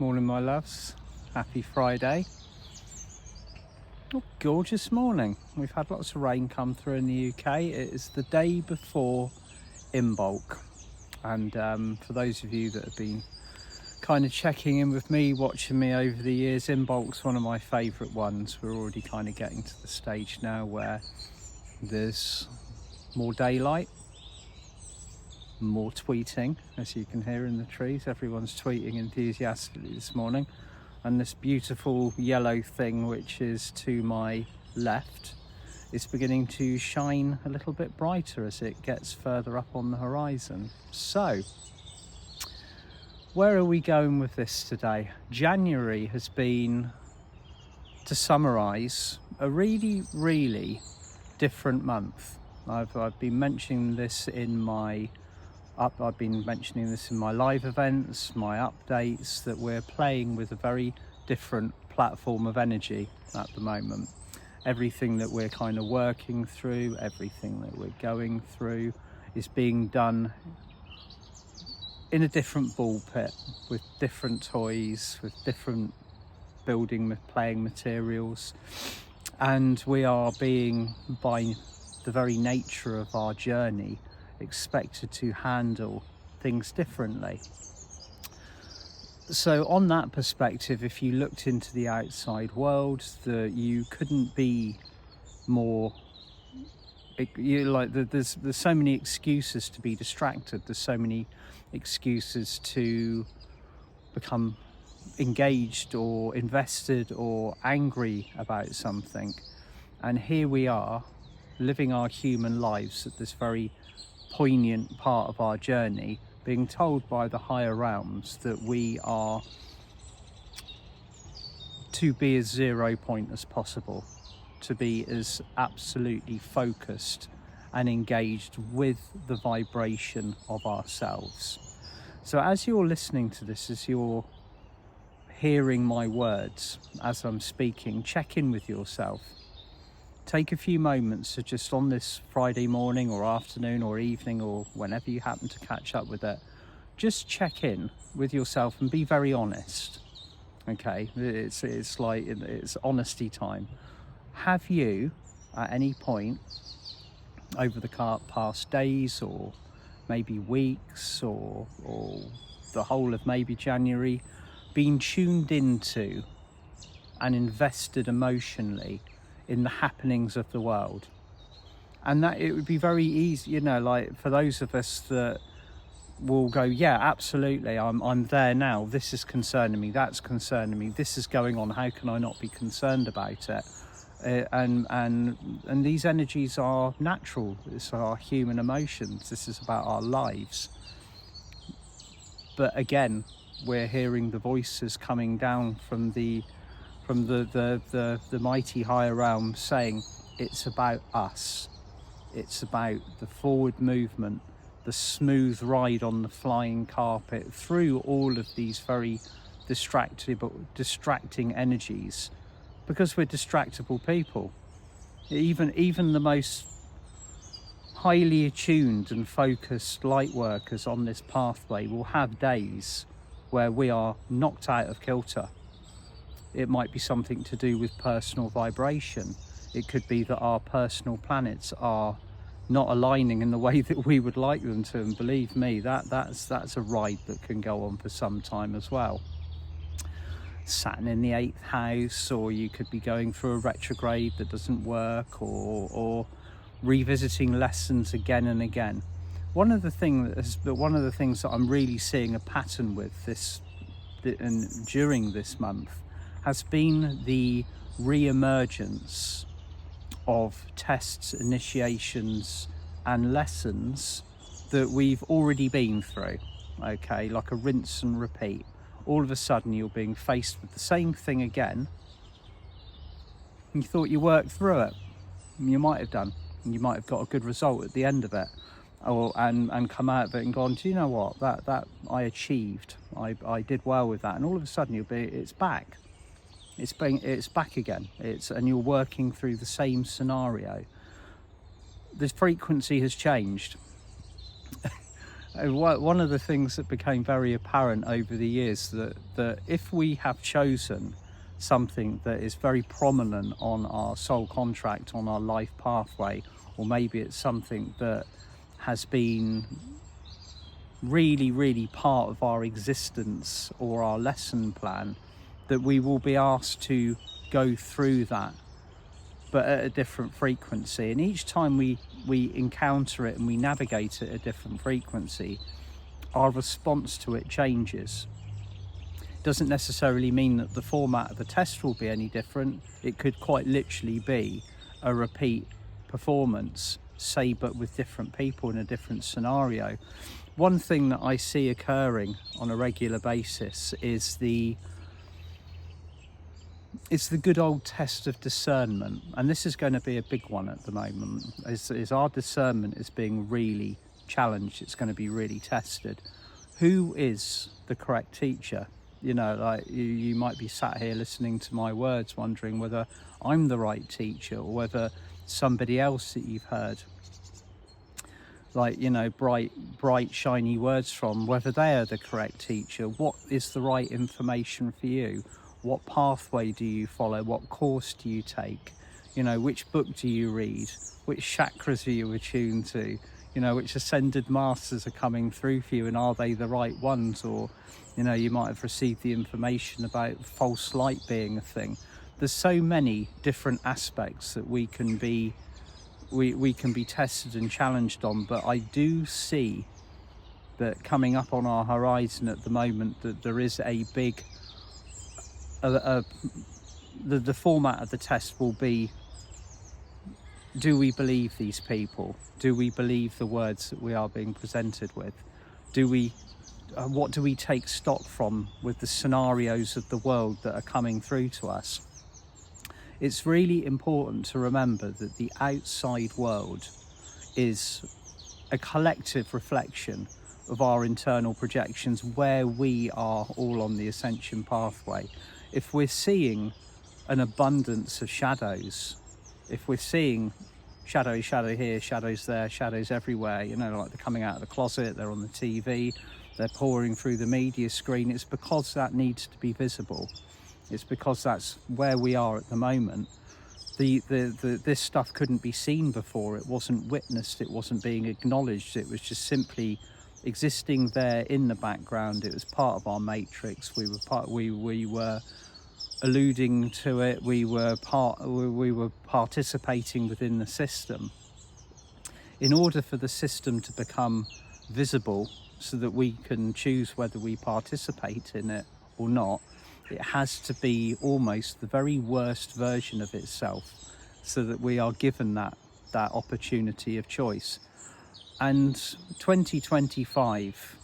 Morning, my loves. Happy Friday. Oh, gorgeous morning. We've had lots of rain come through in the UK. It is the day before Imbolc. And for those of you that have been kind of checking in with me, watching me over the years, Imbolc's one of my favourite ones. We're already kind of getting to the stage now where there's more daylight, more tweeting, as you can hear in the trees. Everyone's tweeting enthusiastically this morning, and this beautiful yellow thing which is to my left is beginning to shine a little bit brighter as it gets further up on the horizon. So where are we going with this today? January has been, to summarize, a really different month. I've been mentioning this in my live events, my updates, that we're playing with a very different platform of energy at the moment. Everything that we're kind of working through, everything that we're going through is being done in a different ball pit, with different toys, with different playing materials. And we are being, by the very nature of our journey, expected to handle things differently. So on that perspective, if you looked into the outside world, you couldn't be more, there's so many excuses to be distracted. There's so many excuses to become engaged or invested or angry about something. And here we are, living our human lives at this very poignant part of our journey, being told by the higher realms that we are to be as 0 point as possible, to be as absolutely focused and engaged with the vibration of ourselves. So as you're listening to this, as you're hearing my words as I'm speaking, check in with yourself. Take a few moments to just, on this Friday morning or afternoon or evening or whenever you happen to catch up with it, just check in with yourself and be very honest. Okay, it's like it's honesty time. Have you at any point over the past days or maybe weeks or the whole of maybe January been tuned into and invested emotionally in the happenings of the world? And that it would be very easy, like for those of us that will go, yeah, absolutely, I'm there now, this is concerning me, that's concerning me, this is going on, how can I not be concerned about it? And these energies are natural. It's our human emotions. This is about our lives. But again, we're hearing the voices coming down from the mighty higher realm saying it's about us. It's about the forward movement, the smooth ride on the flying carpet through all of these very distracting energies, because we're distractible people. Even the most highly attuned and focused light workers on this pathway will have days where we are knocked out of kilter. It might be something to do with personal vibration. It could be that our personal planets are not aligning in the way that we would like them to, and believe me, that's a ride that can go on for some time as well. Saturn in the 8th house, or you could be going through a retrograde that doesn't work, or revisiting lessons again and again. One of the things that I'm really seeing a pattern with this and during this month has been the re-emergence of tests, initiations and lessons that we've already been through. Okay, like a rinse and repeat. All of a sudden you're being faced with the same thing again. You thought you worked through it. You might have done. You might have got a good result at the end of it, and come out of it and gone, do you know what, that I achieved. I did well with that. And all of a sudden it's back. It's back again. And you're working through the same scenario. The frequency has changed. One of the things that became very apparent over the years, that if we have chosen something that is very prominent on our soul contract, on our life pathway, or maybe it's something that has been really, really part of our existence or our lesson plan, that we will be asked to go through that, but at a different frequency. And each time we encounter it and we navigate it at a different frequency, our response to it changes. Doesn't necessarily mean that the format of the test will be any different. It could quite literally be a repeat performance, say, but with different people in a different scenario. One thing that I see occurring on a regular basis is the good old test of discernment, and this is going to be a big one at the moment. Is our discernment is being really challenged. It's going to be really tested. Who is the correct teacher? You know, like you might be sat here listening to my words, wondering whether I'm the right teacher or whether somebody else that you've heard, like, you know, bright, shiny words from, whether they are the correct teacher. What is the right information for you? What pathway do you follow? What course do you take? You know, which book do you read? Which chakras are you attuned to? You know, which ascended masters are coming through for you, and are they the right ones? Or, you know, you might have received the information about false light being a thing. There's so many different aspects that we can be tested and challenged on, but I do see that coming up on our horizon at the moment, that there is a big the format of the test will be, do we believe these people? Do we believe the words that we are being presented with? What do we take stock from with the scenarios of the world that are coming through to us? It's really important to remember that the outside world is a collective reflection of our internal projections, where we are all on the ascension pathway. If we're seeing an abundance of shadows, if we're seeing shadow here, shadows there, shadows everywhere, you know, like they're coming out of the closet, they're on the TV, they're pouring through the media screen, it's because that needs to be visible. It's because that's where we are at the moment. This stuff couldn't be seen before. It wasn't witnessed. It wasn't being acknowledged. It was just simply existing there in the background. It was part of our matrix. We were alluding to it. We were participating within the system. In order for the system to become visible, so that we can choose whether we participate in it or not, it has to be almost the very worst version of itself, so that we are given that opportunity of choice. And 2025,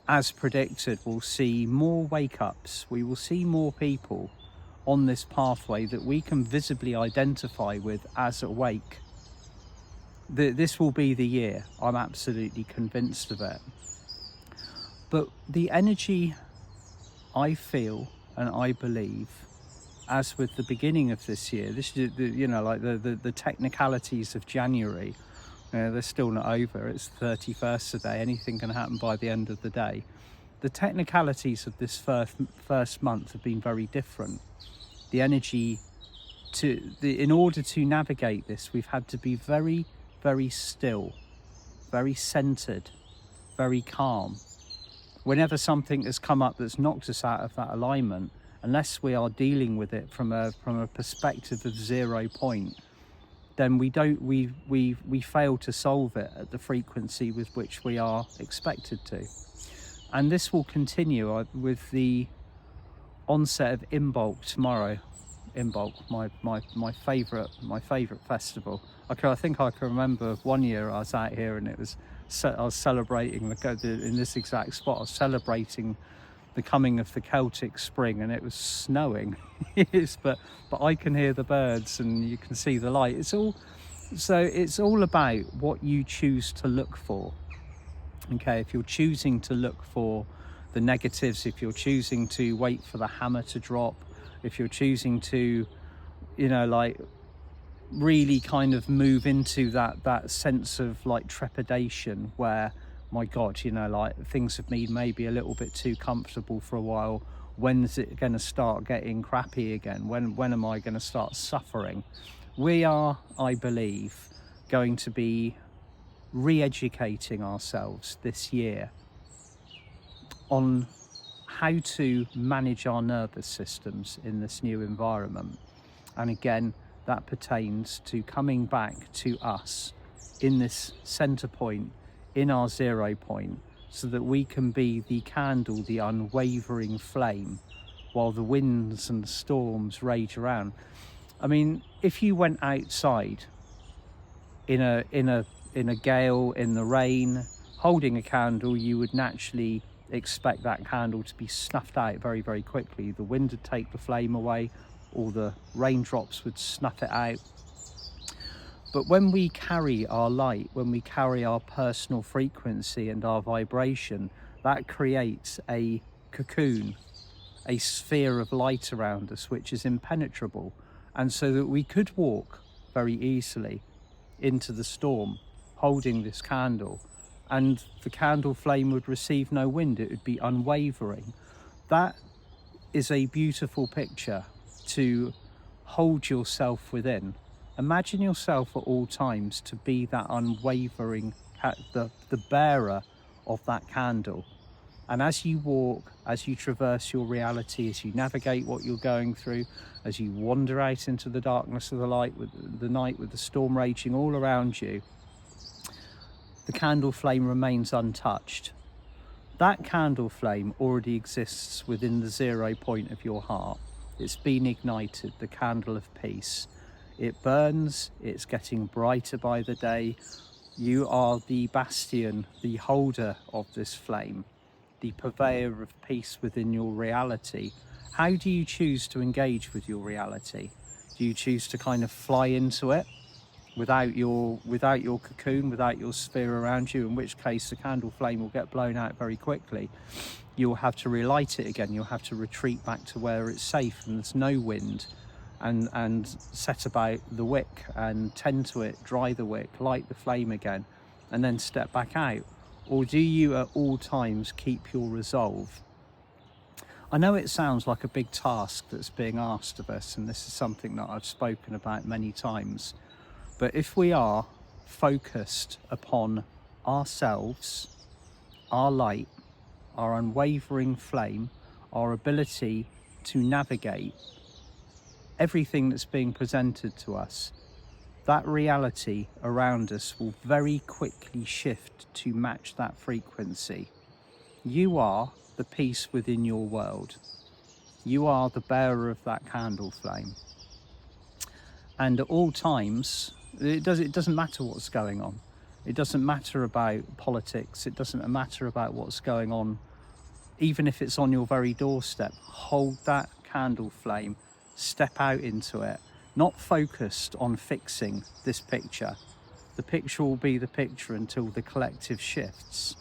as predicted, will see more wake-ups. We will see more people on this pathway that we can visibly identify with as awake. This will be the year. I'm absolutely convinced of it. But the energy I feel and I believe, as with the beginning of this year, this is, you know, like the technicalities of January, they're still not over. It's the 31st today. Anything can happen by the end of the day. The technicalities of this first month have been very different. The energy in order to navigate this, we've had to be very, very still, very centered, very calm. Whenever something has come up that's knocked us out of that alignment, unless we are dealing with it from a perspective of 0 point, then we fail to solve it at the frequency with which we are expected to. And this will continue with the onset of Imbolc tomorrow. Imbolc, my favourite festival. I think I can remember one year I was out here and I was celebrating in this exact spot. I was celebrating the coming of the Celtic spring, and it was snowing. but I can hear the birds and you can see the light. It's all about what you choose to look for. Okay, if you're choosing to look for the negatives, if you're choosing to wait for the hammer to drop, if you're choosing to, you know, like really kind of move into that sense of like trepidation where, my God, you know, like things have been maybe a little bit too comfortable for a while. When's it going to start getting crappy again? When am I going to start suffering? We are, I believe, going to be re-educating ourselves this year on how to manage our nervous systems in this new environment. And again, that pertains to coming back to us in this center point, in our 0 point, so that we can be the candle, the unwavering flame, while the winds and storms rage around. I mean, if you went outside in a gale, in the rain, holding a candle, you would naturally expect that candle to be snuffed out very, very quickly. The wind would take the flame away, or the raindrops would snuff it out. But when we carry our light, when we carry our personal frequency and our vibration, that creates a cocoon, a sphere of light around us, which is impenetrable. And so that we could walk very easily into the storm, holding this candle, and the candle flame would receive no wind. It would be unwavering. That is a beautiful picture to hold yourself within. Imagine yourself at all times to be that unwavering, the bearer of that candle. And as you walk, as you traverse your reality, as you navigate what you're going through, as you wander out into the darkness of the night with the storm raging all around you, the candle flame remains untouched. That candle flame already exists within the 0 point of your heart. It's been ignited, the candle of peace. It burns, it's getting brighter by the day. You are the bastion, the holder of this flame, the purveyor of peace within your reality. How do you choose to engage with your reality? Do you choose to kind of fly into it without your cocoon, without your sphere around you, in which case the candle flame will get blown out very quickly? You'll have to relight it again. You'll have to retreat back to where it's safe and there's no wind, and set about the wick and tend to it, dry the wick, light the flame again, and then step back out? Or do you at all times keep your resolve? I know it sounds like a big task that's being asked of us, and this is something that I've spoken about many times. But if we are focused upon ourselves, our light, our unwavering flame, our ability to navigate everything that's being presented to us, that reality around us will very quickly shift to match that frequency. You are the peace within your world. You are the bearer of that candle flame. And at all times, it doesn't matter what's going on. It doesn't matter about politics. It doesn't matter about what's going on. Even if it's on your very doorstep, hold that candle flame, step out into it, not focused on fixing this picture. The picture will be the picture until the collective shifts.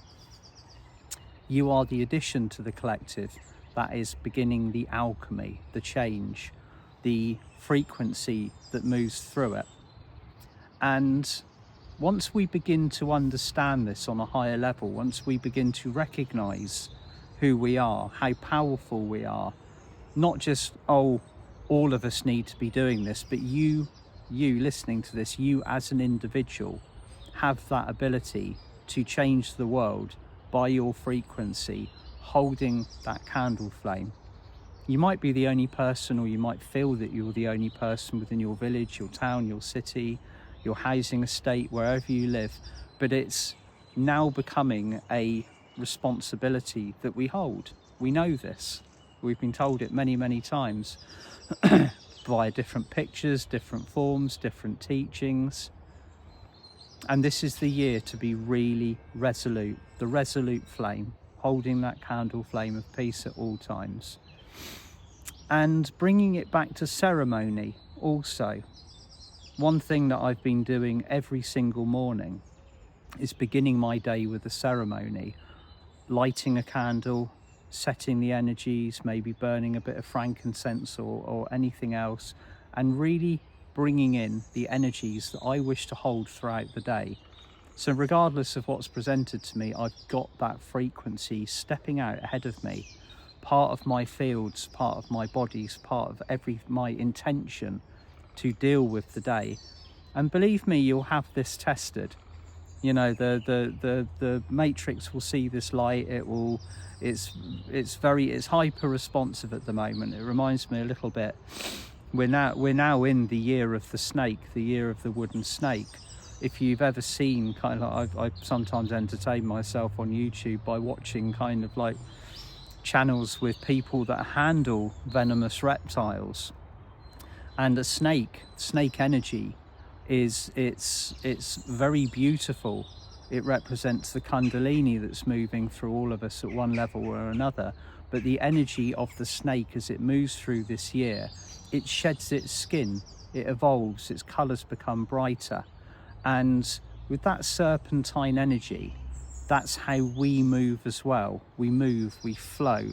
You are the addition to the collective that is beginning the alchemy, the change, the frequency that moves through it. And once we begin to understand this on a higher level, once we begin to recognize who we are, how powerful we are, not just, oh, all of us need to be doing this, but you listening to this, you as an individual have that ability to change the world by your frequency, holding that candle flame. You might be the only person, or you might feel that you're the only person within your village, your town, your city, your housing estate, wherever you live, but it's now becoming a responsibility that we hold. We know this. We've been told it many, many times via different pictures, different forms, different teachings. And this is the year to be really resolute, the resolute flame, holding that candle flame of peace at all times. And bringing it back to ceremony also. One thing that I've been doing every single morning is beginning my day with a ceremony, lighting a candle, setting the energies, maybe burning a bit of frankincense or anything else, and really bringing in the energies that I wish to hold throughout the day. So regardless of what's presented to me, I've got that frequency stepping out ahead of me, part of my fields, part of my bodies, part of my intention to deal with the day. And believe me, you'll have this tested. You know, the matrix will see this light. It's hyper responsive at the moment. It reminds me a little bit. We're now in the year of the snake, the year of the wooden snake. If you've ever seen kind of, I sometimes entertain myself on YouTube by watching kind of like channels with people that handle venomous reptiles, and a snake energy it's very beautiful. It represents the kundalini that's moving through all of us at one level or another. But the energy of the snake as it moves through this year, it sheds its skin, it evolves, its colours become brighter. And with that serpentine energy, that's how we move as well. We move, we flow,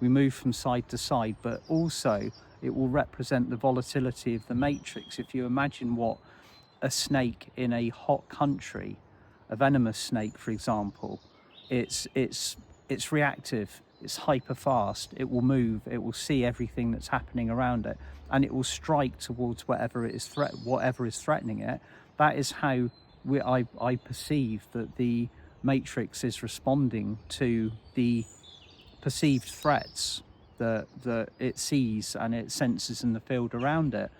we move from side to side, but also it will represent the volatility of the matrix. If you imagine what a snake in a hot country, a venomous snake, for example, it's reactive, it's hyper fast, it will move, it will see everything that's happening around it, and it will strike towards whatever is threatening it. That is how I perceive that the matrix is responding to the perceived threats that it sees and it senses in the field around it.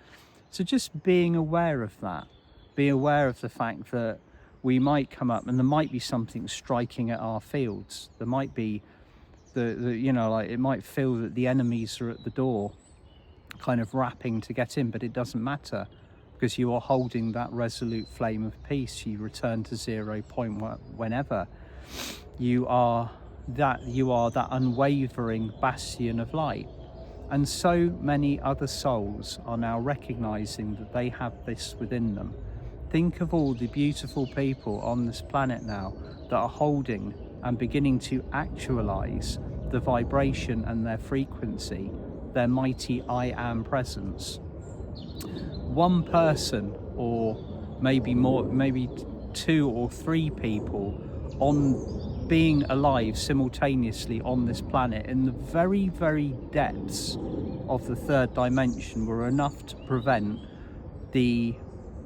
So just being aware of that, be aware of the fact that we might come up and there might be something striking at our fields. There might be it might feel that the enemies are at the door, kind of rapping to get in, but it doesn't matter, because you are holding that resolute flame of peace. You return to 0 point whenever. You are that unwavering bastion of light. And so many other souls are now recognizing that they have this within them. Think of all the beautiful people on this planet now that are holding and beginning to actualize the vibration and their frequency, their mighty I Am presence. One person, or maybe more, maybe 2 or 3 people on being alive simultaneously on this planet in the very, very depths of the 3rd dimension were enough to prevent the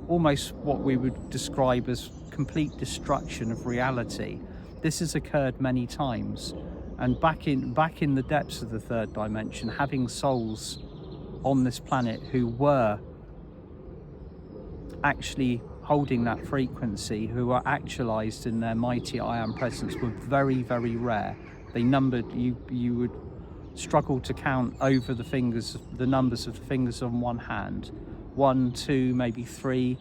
almost what we would describe as complete destruction of reality. This has occurred many times, and back in the depths of the 3rd dimension, having souls on this planet who were actually holding that frequency, who are actualized in their mighty I Am presence, were very, very rare. They numbered, you would struggle to count over the numbers of the fingers on one hand. 1, 2, maybe 3,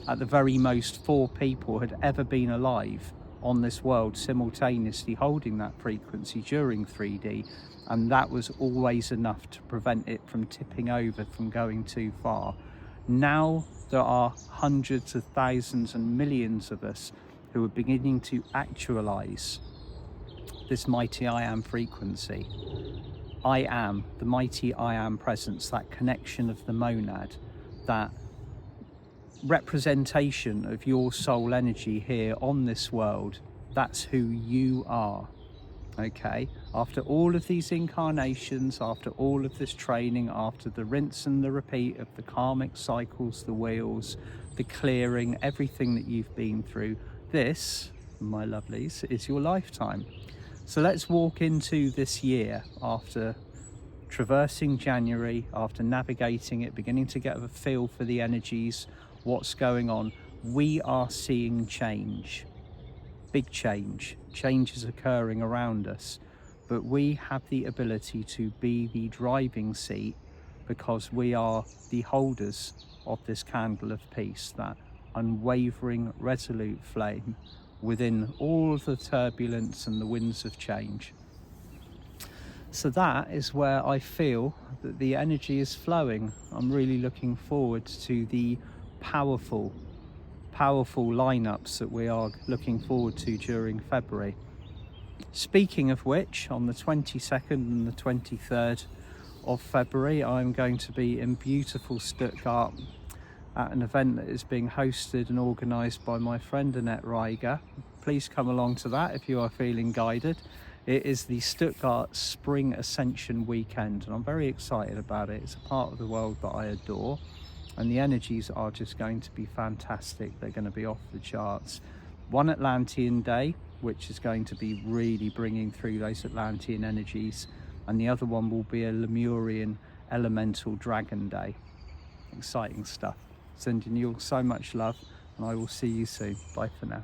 at the very most 4 people had ever been alive on this world simultaneously holding that frequency during 3D, and that was always enough to prevent it from tipping over, from going too far. Now there are hundreds of thousands and millions of us who are beginning to actualize this mighty I Am frequency. I am, the mighty I Am presence, that connection of the monad, that representation of your soul energy here on this world. That's who you are. Okay, after all of these incarnations, after all of this training, after the rinse and the repeat of the karmic cycles, the wheels, the clearing, everything that you've been through, this, my lovelies, is your lifetime. So let's walk into this year, after traversing January, after navigating it, beginning to get a feel for the energies, what's going on. We are seeing change. Big change. Change is occurring around us, but we have the ability to be the driving seat, because we are the holders of this candle of peace, that unwavering, resolute flame within all of the turbulence and the winds of change. So that is where I feel that the energy is flowing. I'm really looking forward to the powerful lineups that we are looking forward to during February. Speaking of which, on the 22nd and the 23rd of February, I'm going to be in beautiful Stuttgart, at an event that is being hosted and organised by my friend Annette Reiger. Please come along to that if you are feeling guided. It is the Stuttgart Spring Ascension weekend, and I'm very excited about it. It's a part of the world that I adore, and the energies are just going to be fantastic. They're going to be off the charts. One Atlantean day, which is going to be really bringing through those Atlantean energies, and the other one will be a Lemurian elemental dragon day. Exciting stuff. Sending you all so much love, and I will see you soon. Bye for now.